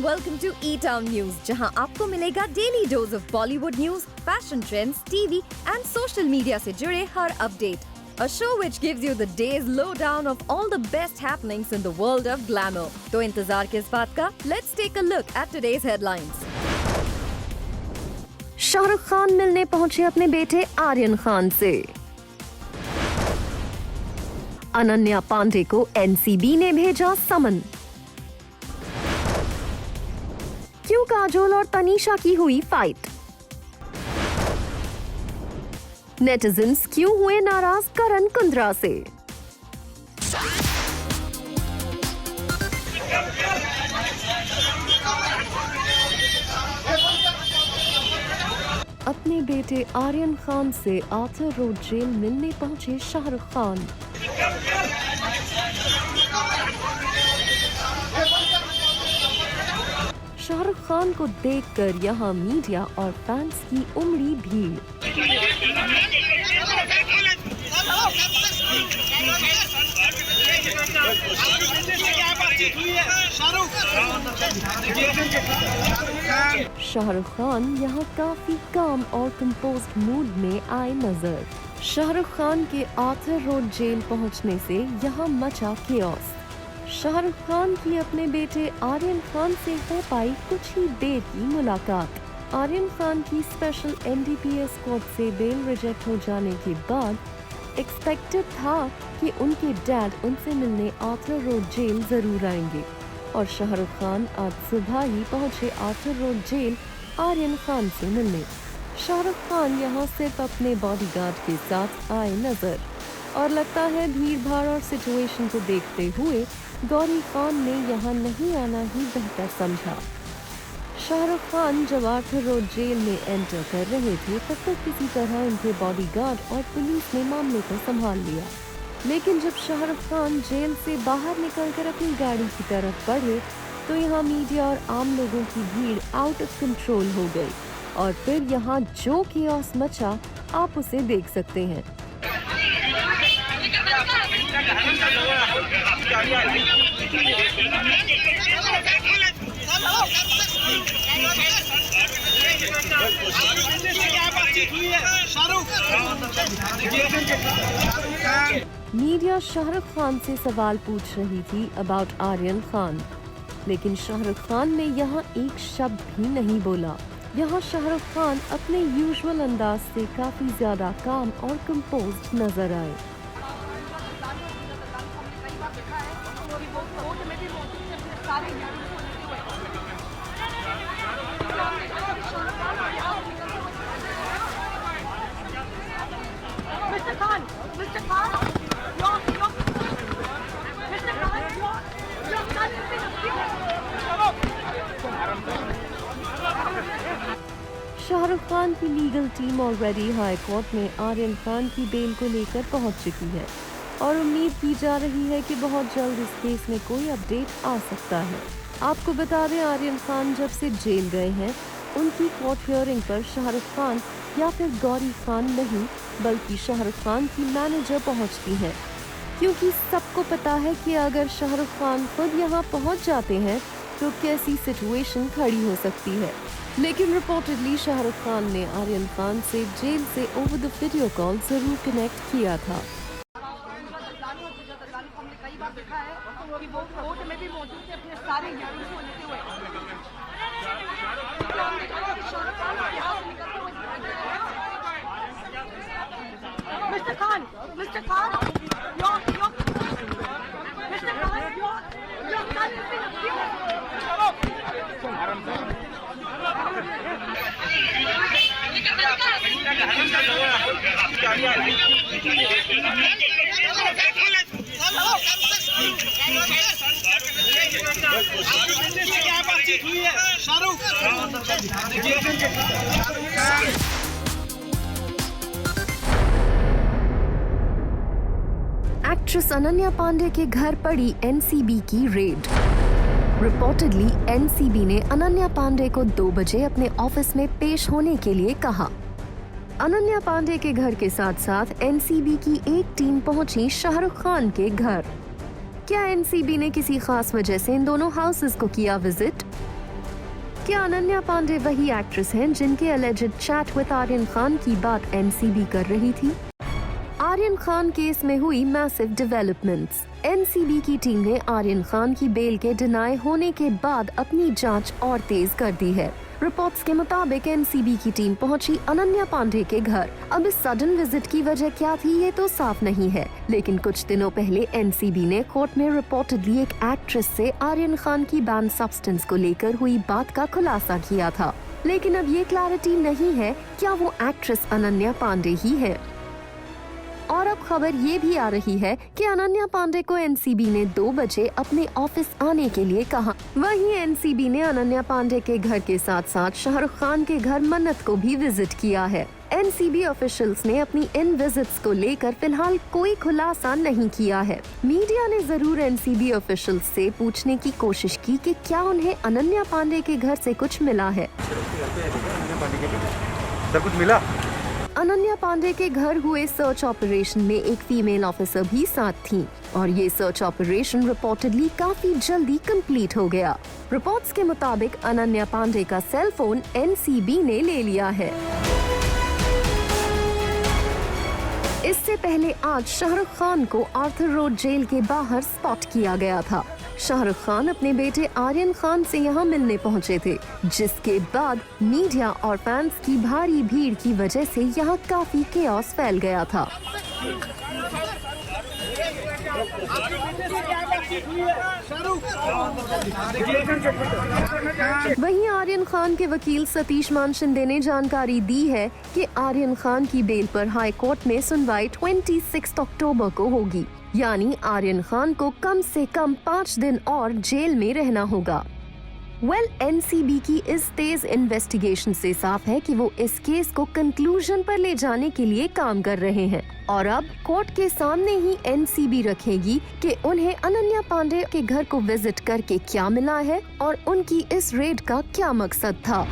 welcome to E-Town News, जहां आपको मिलेगा daily dose of Bollywood news, fashion trends, TV and social media से जुड़े हर update. A show which gives you the day's lowdown of all the best happenings in the world of glamour. तो इंतजार किस बात का? Let's take a look at today's headlines. Shahrukh Khan मिलने पहुंचे अपने बेटे आर्यन खान से. अनन्या पांडे को एनसीबी ने भेजा समन. क्यों काजोल और तनीषा की हुई फाइट? नेटिजन्स क्यों हुए नाराज करण कुंद्रा से? अपने बेटे आर्यन खान से आर्थर रोड जेल मिलने पहुंचे शाहरुख खान. शाहरुख खान को देखकर यहां मीडिया और फैंस की उमड़ी भीड़. शाहरुख खान यहां काफी काम और कंपोज्ड मूड में आए नजर. शाहरुख खान के आर्थर रोड जेल पहुंचने से यहां मचा केओस. शाहरुख खान की अपने बेटे आर्यन खान से हो पाई कुछ ही देर की मुलाकात. आर्यन खान की स्पेशल एनडीपीएस कोर्ट से बेल रिजेक्ट हो जाने के बाद एक्सपेक्टेड था कि उनके डैड उनसे मिलने आर्थर रोड जेल जरूर आएंगे और शाहरुख खान आज सुबह ही पहुंचे Arthur Road jail Aryan Khan से मिलने. शाहरुख खान यहां सिर्फ अपने बॉडीगार्ड के साथ आए नजर और लगता है भीड़ भाड़ और सिचुएशन को देखते हुए गौरी खान ने यहां नहीं आना ही बेहतर समझा. शाहरुख खान जब आर्थर रोड जेल में एंटर कर रहे थे तब तक किसी तरह उनके बॉडीगार्ड और पुलिस ने मामले को संभाल लिया. लेकिन जब शाहरुख खान जेल से बाहर निकलकर अपनी गाड़ी की तरफ बढ़े तो यहाँ मीडिया और आम लोगों की भीड़ आउट ऑफ कंट्रोल हो गई और फिर यहाँ जो केओस मचा आप उसे देख सकते हैं. मीडिया शाहरुख खान से सवाल पूछ रही थी अबाउट आर्यन खान, लेकिन शाहरुख खान ने यहाँ एक शब्द भी नहीं बोला. यहाँ शाहरुख खान अपने यूजुअल अंदाज से काफी ज्यादा काम और कंपोज्ड नजर आए. शाहरुख खान की legal team already high court में आर्यन खान की बेल को लेकर पहुंच चुकी है और उम्मीद की जा रही है कि बहुत जल्द इस केस में कोई अपडेट आ सकता है. आपको बता दें आर्यन खान जब से जेल गए हैं उनकी कोर्ट हियरिंग पर शाहरुख खान या फिर गौरी खान नहीं बल्कि शाहरुख खान की मैनेजर पहुंचती है, क्योंकि सबको पता है कि अगर शाहरुख खान खुद यहां पहुंच जाते हैं तो कैसी सिचुएशन खड़ी हो सकती है. लेकिन रिपोर्टेडली शाहरुख खान ने आर्यन खान से जेल से ओवर द वीडियो कॉल जरूर कनेक्ट किया था. एक्ट्रेस अनन्या पांडे के घर पड़ी एनसीबी की रेड. रिपोर्टेडली एनसीबी ने अनन्या पांडे को 2 बजे अपने ऑफिस में पेश होने के लिए कहा. अनन्या पांडे के घर के साथ साथ एनसीबी की एक टीम पहुंची शाहरुख खान के घर. क्या एनसीबी ने किसी खास वजह से इन दोनों हाउसेस को किया विजिट? क्या अनन्या पांडे वही एक्ट्रेस हैं जिनके alleged chat with Aryan Khan की बात एनसीबी कर रही थी? आर्यन खान केस में हुई मैसिव डेवलपमेंट्स। एनसीबी की टीम ने आर्यन खान की बेल के डिनाई होने के बाद अपनी जांच और तेज कर दी है। रिपोर्ट्स के मुताबिक एनसीबी की टीम पहुंची अनन्या पांडे के घर। अब इस सडन विजिट की वजह क्या थी ये तो साफ नहीं है, लेकिन कुछ दिनों पहले एनसीबी ने कोर्ट में रिपोर्टेडली एक एक्ट्रेस से आर्यन खान की बैन सब्सटेंस को लेकर हुई बात का खुलासा किया था। लेकिन अब ये क्लैरिटी नहीं है क्या वो एक्ट्रेस अनन्या पांडे ही है। और अब खबर ये भी आ रही है कि अनन्या पांडे को एनसीबी ने 2 बजे अपने ऑफिस आने के लिए कहा। वहीं एनसीबी ने अनन्या पांडे के घर के साथ साथ शाहरुख खान के घर मन्नत को भी विजिट किया है। एनसीबी ऑफिशियल्स ने अपनी इन विजिट्स को लेकर फिलहाल कोई खुलासा नहीं किया है। मीडिया ने जरूर एनसीबी ऑफिशियल्स से पूछने की कोशिश की कि क्या उन्हें अनन्या पांडे के घर से कुछ मिला है। कुछ मिला? अनन्या पांडे के घर हुए सर्च ऑपरेशन में एक फीमेल ऑफिसर भी साथ थी और ये सर्च ऑपरेशन रिपोर्टेडली काफी जल्दी कंप्लीट हो गया। रिपोर्ट्स के मुताबिक अनन्या पांडे का सेल फोन एनसीबी ने ले लिया है। इससे पहले आज शाहरुख खान को आर्थर रोड जेल के बाहर स्पॉट किया गया था। शाहरुख खान अपने बेटे आर्यन खान से यहां मिलने पहुंचे थे, जिसके बाद मीडिया और फैंस की भारी भीड़ की वजह से यहां काफी केओस फैल गया था। वहीं आर्यन खान के वकील सतीश मान शिंदे ने जानकारी दी है कि आर्यन खान की बेल पर हाई कोर्ट में सुनवाई 26 अक्टूबर को होगी, यानी आर्यन खान को कम से कम 5 दिन और जेल में रहना होगा। एनसीबी की इस तेज इन्वेस्टिगेशन से साफ है कि वो इस केस को कंक्लूजन पर ले जाने के लिए काम कर रहे हैं और अब कोर्ट के सामने ही एनसीबी रखेगी कि उन्हें अनन्या पांडे के घर को विजिट करके क्या मिला है और उनकी इस रेड का क्या मकसद था।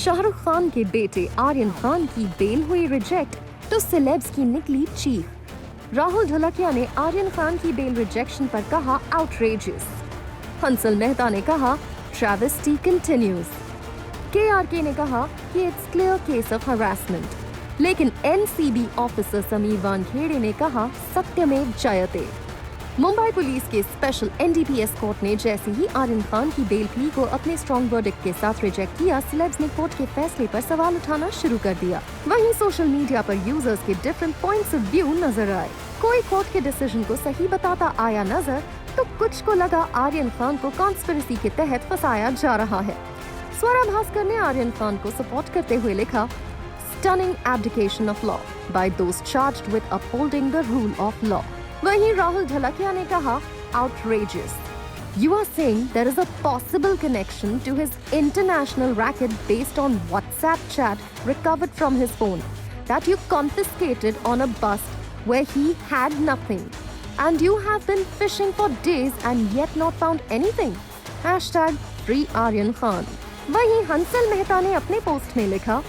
शाहरुख खान के बेटे आर्यन खान की बेल हुई रिजेक्ट तो सेलेब्स की निकली चीख। राहुल ढलकिया ने आर्यन खान की बेल रिजेक्शन पर कहा आउटरेजियस। हंसल मेहता ने कहा ट्रैवेस्टी कंटिन्यूज। केआरके ने कहा कि it's clear case of harassment. लेकिन एनसीबी ऑफिसर समीर वानखेड़े ने कहा सत्यमेव जयते। मुंबई पुलिस के स्पेशल एनडीपीएस कोर्ट ने जैसे ही आर्यन खान की बेल प्ली को अपने स्ट्रॉन्ग वर्डिक्ट के साथ रिजेक्ट किया, सेलेब्स ने कोर्ट के फैसले पर सवाल उठाना शुरू कर दिया। वहीं सोशल मीडिया पर यूजर्स के डिफरेंट पॉइंट्स ऑफ व्यू नजर आए। कोई कोर्ट के डिसीजन को सही बताता आया नजर, तो कुछ को लगा आर्यन खान को कॉन्स्पिरेसी के तहत फंसाया जा रहा है। स्वरा भास्कर ने आर्यन खान को सपोर्ट करते हुए लिखा stunning abdication of law by those charged with upholding the rule of law. वहीं राहुल ढलकिया ने कहा outrageous. You are saying there is a possible connection to his international racket based on WhatsApp chat recovered from his phone that you confiscated on a bus where he had nothing. And you have been fishing for days and yet not found anything. #free Aryan Khan. वहीं हंसल मेहता ने अपने post में लिखा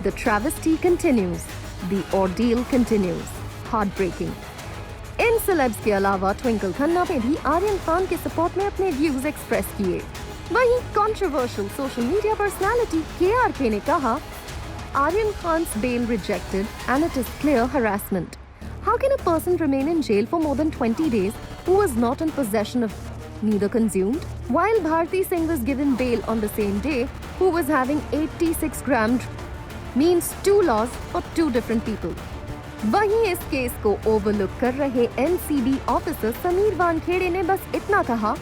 The travesty continues. The ordeal continues. Heartbreaking. In celebs के अलावा ट्विंकल खन्ना ने भी आर्यन खान के सपोर्ट में अपने व्यूज एक्सप्रेस किए। वहीं controversial social media personality KRK ने कहा Aryan Khan's bail rejected and it is clear harassment. How can a person remain in jail for more than 20 days who was not in possession of neither consumed, while Bharti Singh was given bail on the same day, who was having 86 grams, means 2 laws for 2 different people. वहीं इस case को overlook कर रहे NCB officer Sameer Wankhede ने बस इतना कहा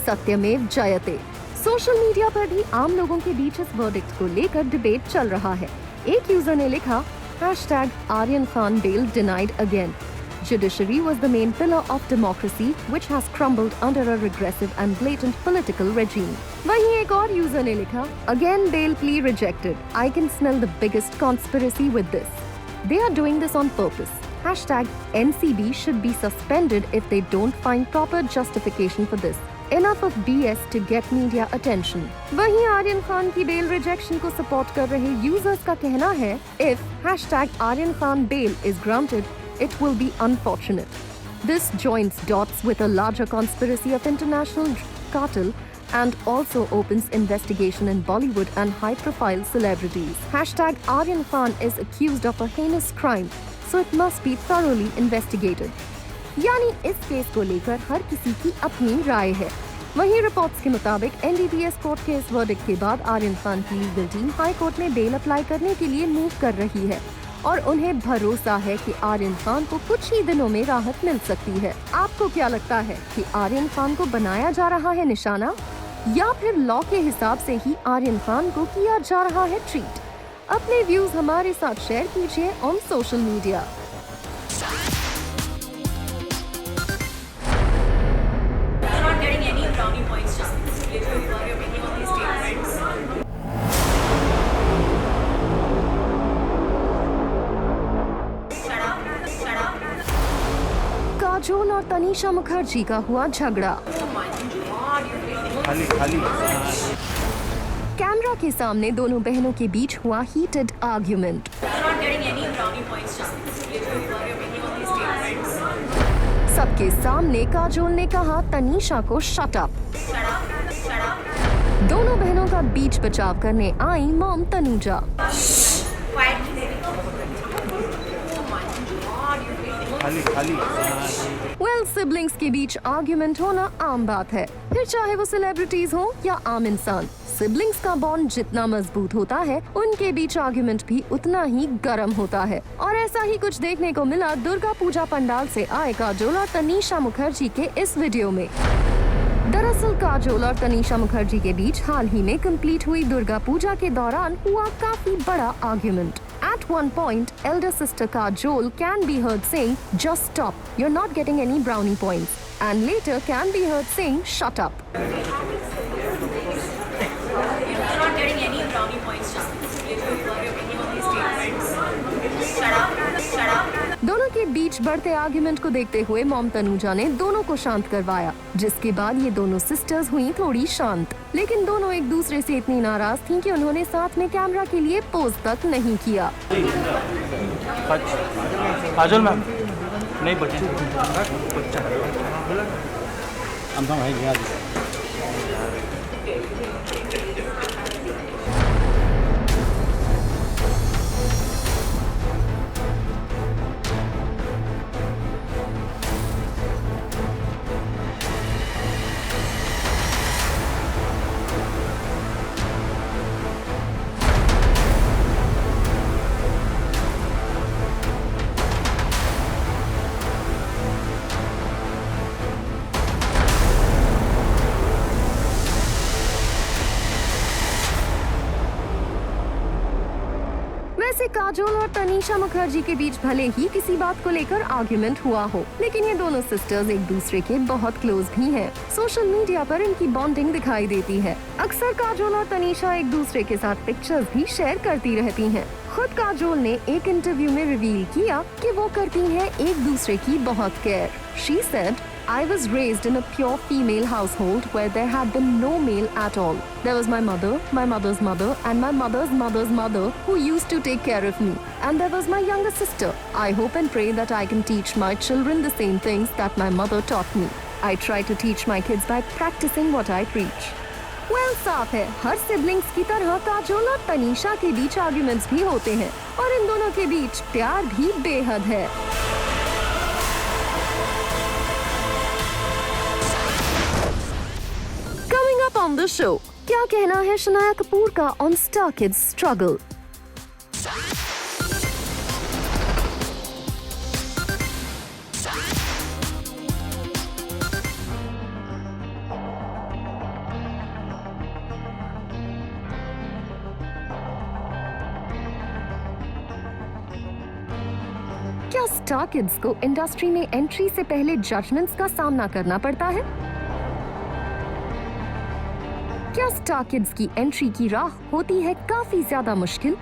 सत्यमेव जयते। सोशल मीडिया पर भी आम लोगों के बीच इस वर्डिक्ट को लेकर डिबेट चल रहा है। एक यूजर ने लिखा #Aryan Khan bail denied again. Judiciary was the main pillar of democracy which has crumbled under a regressive and blatant political regime. वहीं एक और यूजर ने लिखा again bail plea rejected. I can smell the biggest conspiracy with this. They are doing this on purpose. #NCB should be suspended if they don't find proper justification for this. Enough of BS to get media attention. वहीं आर्यन खान की bell rejection को support कर रहे users का कहना है, if #Aryan Khan bail is granted, it will be unfortunate. This joins dots with a larger conspiracy of international cartel and also opens investigation in Bollywood and high-profile celebrities. #Aryan Khan is accused of a heinous crime, so it must be thoroughly investigated. यानी इस case को लेकर हर किसी की अपनी राय है। वहीं reports के मुताबिक NDPS कोर्ट के इस वर्डिक्ट के बाद आर्यन खान की लीगल टीम हाई कोर्ट में बेल अप्लाई करने के लिए मूव कर रही है और उन्हें भरोसा है कि आर्यन खान को कुछ ही दिनों में राहत मिल सकती है। आपको क्या लगता है कि आर्यन खान को बनाया जा रहा है निशाना या फिर लॉ के हिसाब से ही आर्यन खान को किया जा रहा है ट्रीट? अपने व्यूज हमारे साथ शेयर कीजिए ऑन सोशल मीडिया। काजोल और तनीषा मुखर्जी का हुआ झगड़ा। कैमरा के सामने दोनों बहनों के बीच हुआ हीटेड आर्ग्यूमेंट। सबके सामने काजोल ने कहा तनीषा को शट अप। दोनों बहनों का बीच बचाव करने आई मॉम तनुजा। सिबलिंग्स के बीच आर्ग्यूमेंट होना आम बात है, फिर चाहे वो सेलिब्रिटीज हो या आम इंसान। सिबलिंग्स का बॉन्ड जितना मजबूत होता है उनके बीच आर्ग्यूमेंट भी उतना ही गर्म होता है और ऐसा ही कुछ देखने को मिला दुर्गा पूजा पंडाल से आए काजोल और तनीषा मुखर्जी के इस वीडियो में। दरअसल काजोल और तनीषा मुखर्जी के बीच हाल ही में कंप्लीट हुई दुर्गा पूजा के दौरान हुआ काफी बड़ा argument. At one point, elder sister Kajol can be heard saying, "Just stop, you're not getting any brownie points." And later can be heard saying, "Shut up." You're not getting any brownie points just because you gave your opinion on these statements. Shut up, shut up. दोनों के बीच बढ़ते argument को देखते हुए mom Tanuja ने दोनों को शांत करवाया, जिसके बाद ये दोनों सिस्टर्स हुई थोड़ी शांत। लेकिन दोनों एक दूसरे से इतनी नाराज थीं कि उन्होंने साथ में कैमरा के लिए पोज तक नहीं किया। काजोल मैम नहीं बच्चे वैसे काजोल और तनीषा मुखर्जी के बीच भले ही किसी बात को लेकर आर्ग्यूमेंट हुआ हो, लेकिन ये दोनों सिस्टर्स एक दूसरे के बहुत क्लोज भी हैं। सोशल मीडिया पर इनकी बॉन्डिंग दिखाई देती है। अक्सर काजोल और तनीषा एक दूसरे के साथ पिक्चर्स भी शेयर करती रहती हैं। खुद काजोल ने एक इंटरव्यू में रिवील किया कि वो करती हैं एक दूसरे की बहुत care. She said, "I was raised in a pure female household where there had been no male at all. There was my mother, my mother's mother, and my mother's mother's mother who used to take care of me. And there was my younger sister. I hope and pray that I can teach my children the same things that my mother taught me. I try to teach my kids by practicing what I preach." Well, साफ है, हर siblings की तरह काजोल और तनीषा के बीच arguments भी होते हैं और इन दोनों के बीच प्यार भी बेहद है। On the show, क्या कहना है शनाया कपूर का on Star Kids struggle? क्या स्टार किड्स को इंडस्ट्री में एंट्री से पहले जजमेंट्स का सामना करना पड़ता है? क्या स्टार किड्स की एंट्री की राह होती है काफी ज्यादा मुश्किल?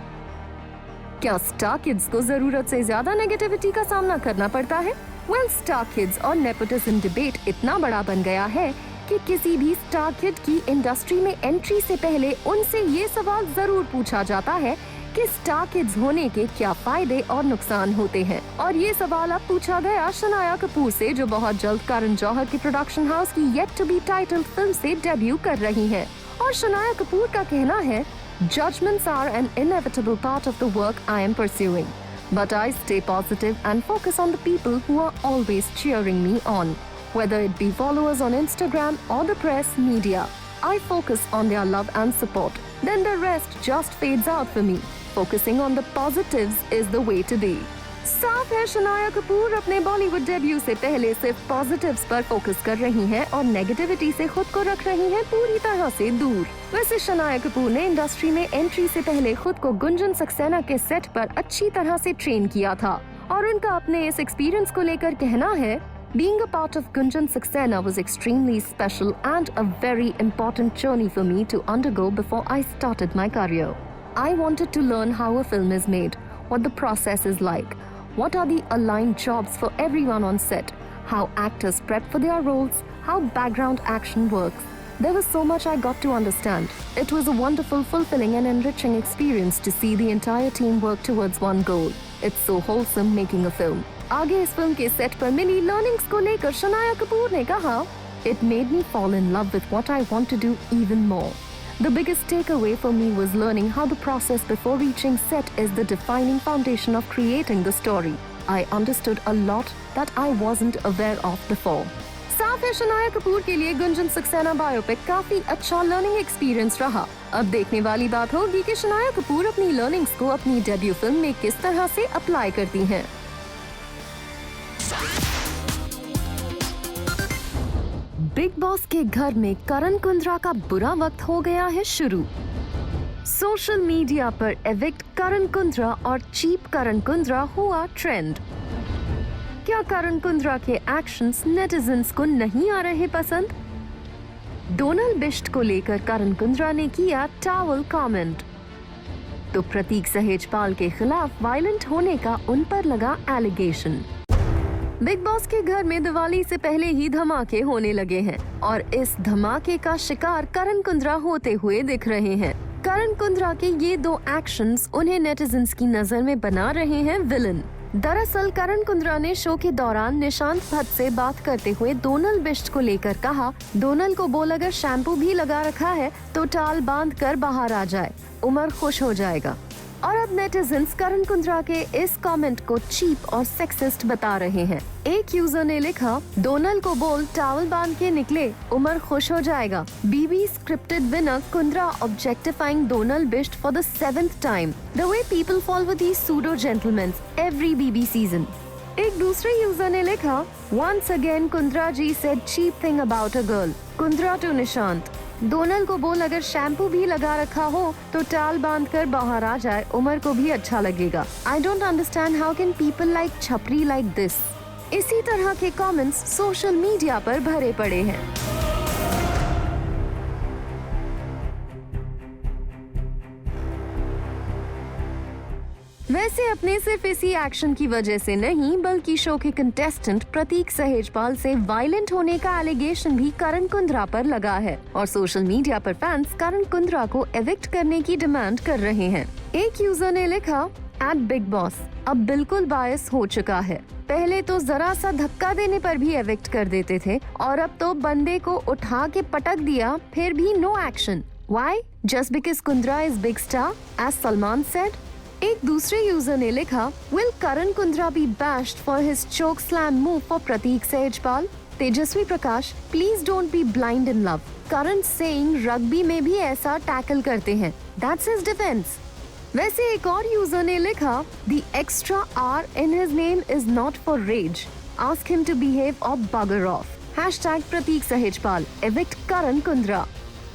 क्या स्टार किड्स को जरूरत से ज्यादा नेगेटिविटी का सामना करना पड़ता है? वेल, स्टार किड्स और नेपोटिज्म डिबेट इतना बड़ा बन गया है कि किसी भी स्टार किड की इंडस्ट्री में एंट्री से पहले उनसे ये सवाल जरूर पूछा जाता है कि स्टार किड्स होने के क्या फायदे और नुकसान होते हैं। और ये सवाल अब पूछा गया शनाया कपूर से, जो बहुत जल्द करण जौहर की प्रोडक्शन हाउस की yet to be titled film से डेब्यू कर रही हैं। और शनाया कपूर का कहना है, Judgments are an inevitable part of the work I am pursuing, but I stay positive and focus on the people who are always cheering me on. Whether it be followers on Instagram or the press media, I focus on their love and support. Then the rest just fades out for me. Focusing on the positives is the way to be. साफ है, शनाया कपूर अपने Bollywood debut से पहले सिर्फ positives पर focus कर रही हैं और नेगेटिविटी से खुद को रख रही हैं पूरी तरह से दूर। वैसे शनाया कपूर ने इंडस्ट्री में एंट्री से पहले खुद को गुंजन सक्सेना के सेट पर अच्छी तरह से ट्रेन किया था और उनका अपने इस एक्सपीरियंस को लेकर कहना है, Being a part of Gunjan Saxena was extremely special and a very important journey for me to undergo before I started my career. I wanted to learn how a film is made, what the process is like, what are the aligned jobs for everyone on set, how actors prep for their roles, how background action works. There was so much I got to understand. It was a wonderful, fulfilling and enriching experience to see the entire team work towards one goal. It's so wholesome making a film. आगे इस film के set पर मिली learnings को लेकर शनाया कपूर ने कहा, It made me fall in love with what I want to do even more. The biggest takeaway for me was learning how the process before reaching set is the defining foundation of creating the story. I understood a lot that I wasn't aware of before. साफ है, शनाया कपूर के लिए Gunjan Saxena biopic काफी अच्छा learning experience रहा। अब देखने वाली बात होगी कि शनाया कपूर अपनी लर्निंग्स को अपनी डेब्यू फिल्म में किस तरह से अप्लाई करती हैं। बिग बॉस के घर में करण कुंद्रा का बुरा वक्त हो गया है शुरू। सोशल मीडिया पर एविक्ट करण कुंद्रा और चीप करण कुंद्रा हुआ ट्रेंड। क्या करण कुंद्रा के एक्शंस नेटिजन्स को नहीं आ रहे पसंद? डोनाल्ड बिष्ट को लेकर करण कुंद्रा ने किया टावल कमेंट, तो प्रतीक सहेजपाल के खिलाफ वायलेंट होने का उन पर लगा एलिगेशन। बिग बॉस के घर में दिवाली से पहले ही धमाके होने लगे हैं और इस धमाके का शिकार करण कुंद्रा होते हुए दिख रहे हैं। करण कुंद्रा के ये दो एक्शंस उन्हें नेटिजन्स की नजर में बना रहे हैं विलन। दरअसल करण कुंद्रा ने शो के दौरान निशांत भट्ट से बात करते हुए डोनाल्ड बिष्ट को लेकर कहा, डोनाल्ड को बोल अगर शैम्पू भी लगा रखा है तो टाल बांध कर बाहर आ जाए, उमर खुश हो जाएगा। और अब नेटिजन्स करण कुंद्रा के इस कमेंट को चीप और सेक्सिस्ट बता रहे हैं। एक यूजर ने लिखा, डोनाल्ड को बोल टावल बांध के निकले, उमर खुश हो जाएगा। BB scripted winner Kundrra objectifying Donald Bisht for the 7th time, the way people fall with these pseudo gentleman every BB season. एक दूसरे यूजर ने लिखा, once again Kundrra ji said cheap thing about a girl. Kundrra to Nishant, Donald को बोल अगर shampoo भी लगा रखा हो तो टाल बांध कर बाहर आ जाए, उमर को भी अच्छा लगेगा। I don't understand how can people like छपरी लाइक दिस। इसी तरह के कमेंट्स सोशल मीडिया पर भरे पड़े हैं। वैसे अपने सिर्फ इसी एक्शन की वजह से नहीं, बल्कि शो के कंटेस्टेंट प्रतीक सहेजपाल से वायलेंट होने का एलिगेशन भी करण कुंद्रा पर लगा है और सोशल मीडिया पर फैंस करण कुंद्रा को एविक्ट करने की डिमांड कर रहे हैं। एक यूजर ने लिखा, एट बिग बॉस अब बिल्कुल बायस हो चुका है। पहले तो जरा सा धक्का देने पर भी एविक्ट कर देते थे और अब तो बंदे को उठा के पटक दिया फिर भी no action. Why? Just because Kundrra is big star as Salman said. एक दूसरे यूजर ने लिखा, will Karan Kundrra be bashed for his choke slam move for Pratik Sehajpal? Tejasswi Prakash, please don't be blind in love. Karan saying rugby में भी ऐसा टैकल करते हैं, दैट्स हिज डिफेंस। वैसे एक और यूजर ने लिखा, the extra R in his name is not for rage, ask him to behave or bugger off. Hashtag Prateek Sehajpal, evict Karan Kundra.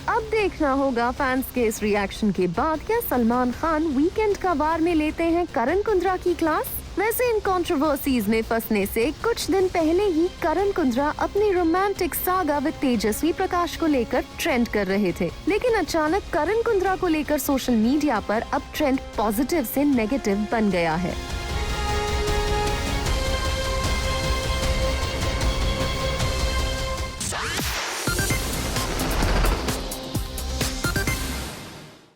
अब देखना होगा फैंस के इस रिएक्शन के बाद क्या सलमान खान वीकेंड का वार में लेते हैं करण कुंद्रा की क्लास। वैसे इन कंट्रोवर्सीज में फंसने से कुछ दिन पहले ही करण कुंद्रा अपनी romantic saga with Tejasswi Prakash को लेकर ट्रेंड कर रहे थे, लेकिन अचानक करण कुंद्रा को लेकर सोशल मीडिया पर अब ट्रेंड पॉजिटिव से नेगेटिव बन गया है।